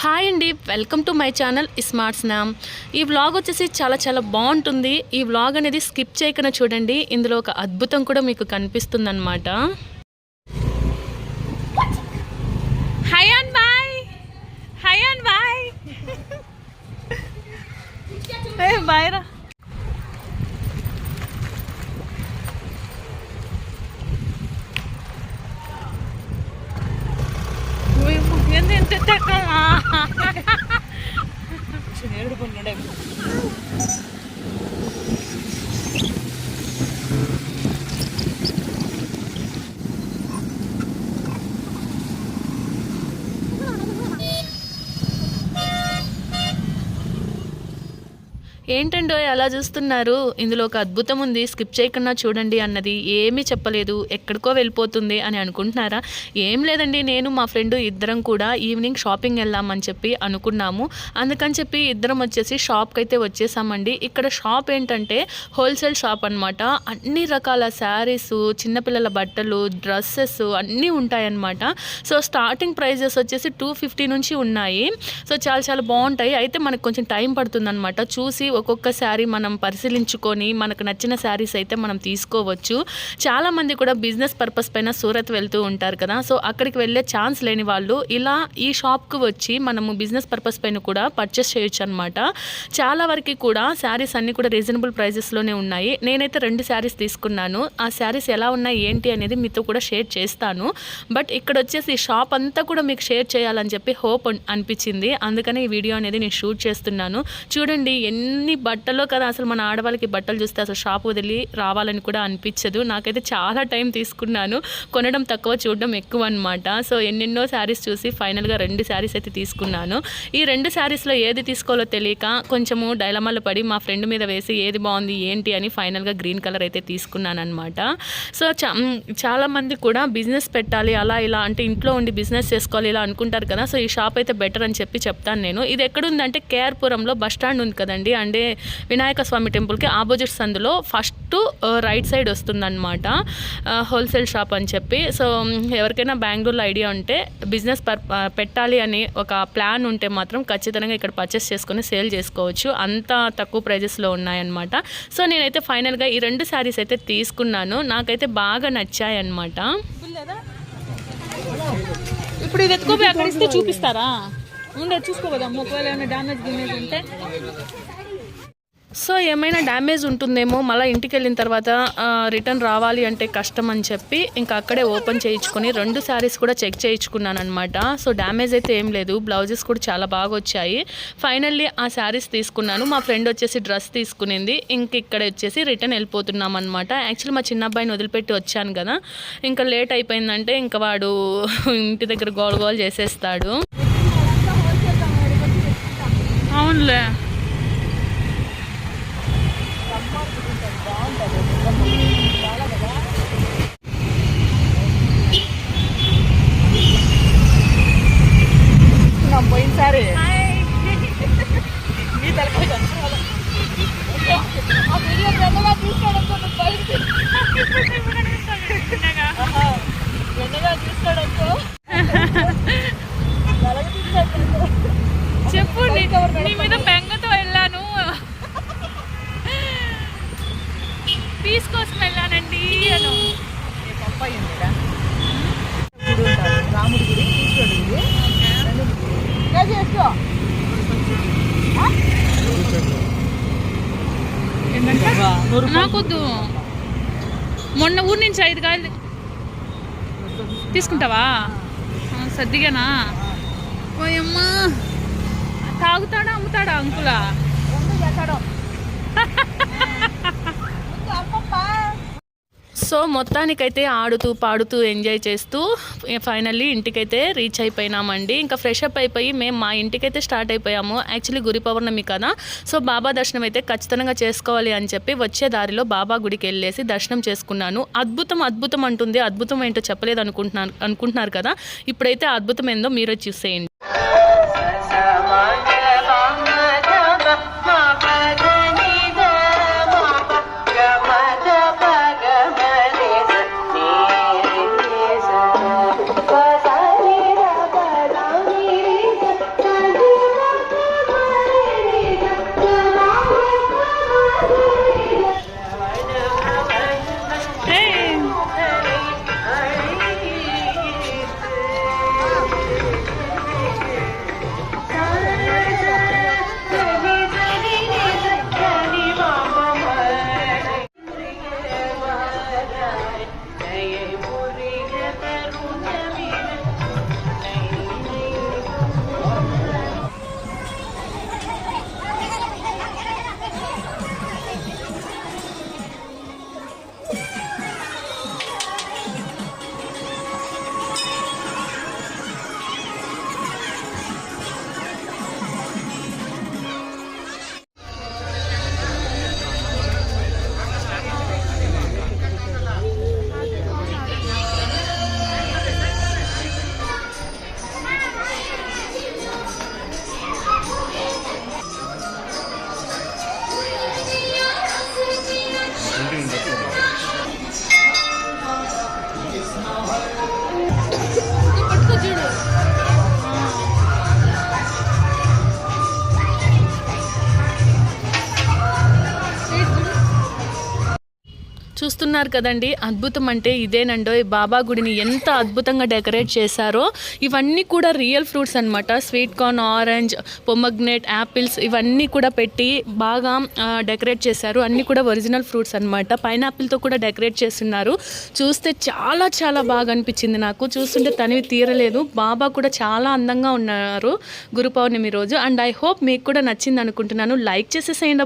Hi అండి, welcome to my channel smart స్నామ్. ఈ వ్లాగ్ వచ్చేసి చాలా బాగుంటుంది. ఈ వ్లాగ్ అనేది స్కిప్ చేయకుండా చూడండి. ఇందులో ఒక అద్భుతం కూడా మీకు కనిపిస్తుంది అనమాట. Hayan bye, Hayan bye, bye రా. ఏంటండో అలా చూస్తున్నారు? ఇందులో ఒక అద్భుతం ఉంది, స్కిప్ చేయకుండా చూడండి అన్నది. ఏమీ చెప్పలేదు, ఎక్కడికో వెళ్ళిపోతుంది అని అనుకుంటున్నారా? ఏం లేదండి, నేను మా ఫ్రెండ్ ఇద్దరం కూడా ఈవినింగ్ షాపింగ్ వెళ్దామని చెప్పి అనుకున్నాము. అందుకని చెప్పి ఇద్దరం వచ్చేసి షాప్కి అయితే వచ్చేసామండి. ఇక్కడ షాప్ ఏంటంటే హోల్సేల్ షాప్ అనమాట. అన్ని రకాల శారీస్, చిన్నపిల్లల బట్టలు, డ్రెస్సెస్ అన్నీ ఉంటాయన్నమాట. సో స్టార్టింగ్ ప్రైజెస్ వచ్చేసి 250 నుంచి ఉన్నాయి. సో చాలా బాగుంటాయి. అయితే మనకు కొంచెం టైం పడుతుంది అనమాట. చూసి ఒక్కొక్క శారీ మనం పరిశీలించుకొని మనకు నచ్చిన శారీస్ అయితే మనం తీసుకోవచ్చు. చాలామంది కూడా బిజినెస్ పర్పస్ పైన సూరత్ వెళ్తూ ఉంటారు కదా. సో అక్కడికి వెళ్ళే ఛాన్స్ లేని వాళ్ళు ఇలా ఈ షాప్కి వచ్చి మనము బిజినెస్ పర్పస్ పైన కూడా పర్చేస్ చేయొచ్చు అనమాట. చాలా వరకు కూడా శారీస్ అన్నీ కూడా రీజనబుల్ ప్రైజెస్లోనే ఉన్నాయి. నేనైతే 2 శారీస్ తీసుకున్నాను. ఆ శారీస్ ఎలా ఉన్నాయి ఏంటి అనేది మీతో కూడా షేర్ చేస్తాను. బట్ ఇక్కడ వచ్చేసి ఈ షాప్ అంతా కూడా మీకు షేర్ చేయాలని చెప్పి హోప్ అనిపించింది. అందుకని ఈ వీడియో అనేది నేను షూట్ చేస్తున్నాను. చూడండి ఎన్ని బట్టలో కదా. అసలు మన ఆడవాళ్ళకి బట్టలు చూస్తే అసలు షాప్ వదిలి రావాలని కూడా అనిపించదు. నాకైతే చాలా టైం తీసుకున్నాను. కొనడం తక్కువ, చూడడం ఎక్కువ అనమాట. సో ఎన్నెన్నో శారీస్ చూసి ఫైనల్గా 2 శారీస్ అయితే తీసుకున్నాను. ఈ 2 శారీస్లో ఏది తీసుకోవాలో తెలియక కొంచెము డైలమాలో పడి మా ఫ్రెండ్ మీద వేసి ఏది బాగుంది ఏంటి అని ఫైనల్గా గ్రీన్ కలర్ అయితే తీసుకున్నాను అనమాట. సో చాలామంది కూడా బిజినెస్ పెట్టాలి అలా ఇలా అంటే ఇంట్లో ఉండి బిజినెస్ చేసుకోవాలి ఇలా అనుకుంటారు కదా. సో ఈ షాప్ అయితే బెటర్ అని చెప్పి చెప్తాను నేను. ఇది ఎక్కడుందంటే కేఆర్పురంలో బస్ స్టాండ్ ఉంది కదండి, అంటే వినాయక స్వామి టెంపుల్కి ఆపోజిట్ సందులో ఫస్ట్ రైట్ సైడ్ వస్తుందన్నమాట హోల్సేల్ షాప్ అని చెప్పి. సో ఎవరికైనా బెంగళూరులో ఐడియా ఉంటే బిజినెస్ పెట్టాలి అని ఒక ప్లాన్ ఉంటే మాత్రం ఖచ్చితంగా ఇక్కడ పర్చేస్ చేసుకొని సేల్ చేసుకోవచ్చు. అంత తక్కువ ప్రైజెస్లో ఉన్నాయన్నమాట. సో నేనైతే ఫైనల్గా ఈ 2 శారీస్ అయితే తీసుకున్నాను. నాకైతే బాగా నచ్చాయి అన్నమాట. ఇప్పుడు ఇది ఎత్తుకోపోయి అక్కడ ఇస్తే చూపిస్తారా? ఉండే చూసుకోవద్దాము, ఒకవేళ ఏమైనా డ్యామేజ్ ఉంటే. సో ఏమైనా డ్యామేజ్ ఉంటుందేమో, మళ్ళీ ఇంటికి వెళ్ళిన తర్వాత రిటర్న్ రావాలి అంటే కష్టం అని చెప్పి ఇంకా అక్కడే ఓపెన్ చేయించుకొని 2 శారీస్ కూడా చెక్ చేయించుకున్నాను అనమాట. సో డ్యామేజ్ అయితే ఏం లేదు, బ్లౌజెస్ కూడా చాలా బాగా వచ్చాయి. ఫైనల్లీ ఆ శారీస్ తీసుకున్నాను. మా ఫ్రెండ్ వచ్చేసి డ్రెస్ తీసుకునింది. ఇంక ఇక్కడ వచ్చేసి రిటర్న్ వెళ్ళిపోతున్నాం అనమాట. యాక్చువల్లీ మా చిన్న అబ్బాయిని వదిలిపెట్టి వచ్చాను కదా, ఇంకా లేట్ అయిపోయిందంటే ఇంకా వాడు ఇంటి దగ్గర గోల్ చేసేస్తాడు. అవునులే, పోయినసారి చెప్పు, నీ మీద బెంగతో వెళ్ళాను, పీస్ కోసం వెళ్ళానండి అను. రాముడి గుడి, నాకొద్దు. మొన్న ఊరి నుంచి 5 కాయలు తీసుకుంటావా? సర్దిగానా? ఓయమ్మా, తాగుతాడా అమ్ముతాడా అంకులా? సో మొత్తానికైతే ఆడుతూ పాడుతూ ఎంజాయ్ చేస్తూ ఫైనల్లీ ఇంటికైతే రీచ్ అయిపోయినామండి. ఇంకా ఫ్రెష్ అప్ అయిపోయి మేము మా ఇంటికైతే స్టార్ట్ అయిపోయాము. యాక్చువల్లీ గురి పౌర్ణమి కదా, సో బాబా దర్శనం అయితే ఖచ్చితంగా చేసుకోవాలి అని చెప్పి వచ్చే దారిలో బాబా గుడికి వెళ్ళేసి దర్శనం చేసుకున్నాను. అద్భుతం అంటుంది. అద్భుతం ఏంటో చెప్పలేదు అనుకుంటున్నారు కదా. ఇప్పుడైతే అద్భుతం ఏందో మీరే చూసేయండి. చూస్తున్నారు కదండి, అద్భుతం అంటే ఇదేనండోయ్. బాబా గుడిని ఎంత అద్భుతంగా డెకరేట్ చేశారో. ఇవన్నీ కూడా రియల్ ఫ్రూట్స్ అనమాట. స్వీట్ కార్న్, ఆరెంజ్, పొమగ్నేట్, యాపిల్స్ ఇవన్నీ కూడా పెట్టి బాగా డెకరేట్ చేశారు. అన్నీ కూడా ఒరిజినల్ ఫ్రూట్స్ అనమాట. పైనాపిల్తో కూడా డెకరేట్ చేస్తున్నారు. చూస్తే చాలా చాలా బాగా అనిపించింది నాకు. చూస్తుంటే తనివి తీరలేదు. బాబా కూడా చాలా అందంగా ఉన్నారు గురు పౌర్ణమి రోజు. అండ్ ఐ హోప్ మీకు కూడా నచ్చింది అనుకుంటున్నాను. లైక్ చేసేసేయండి.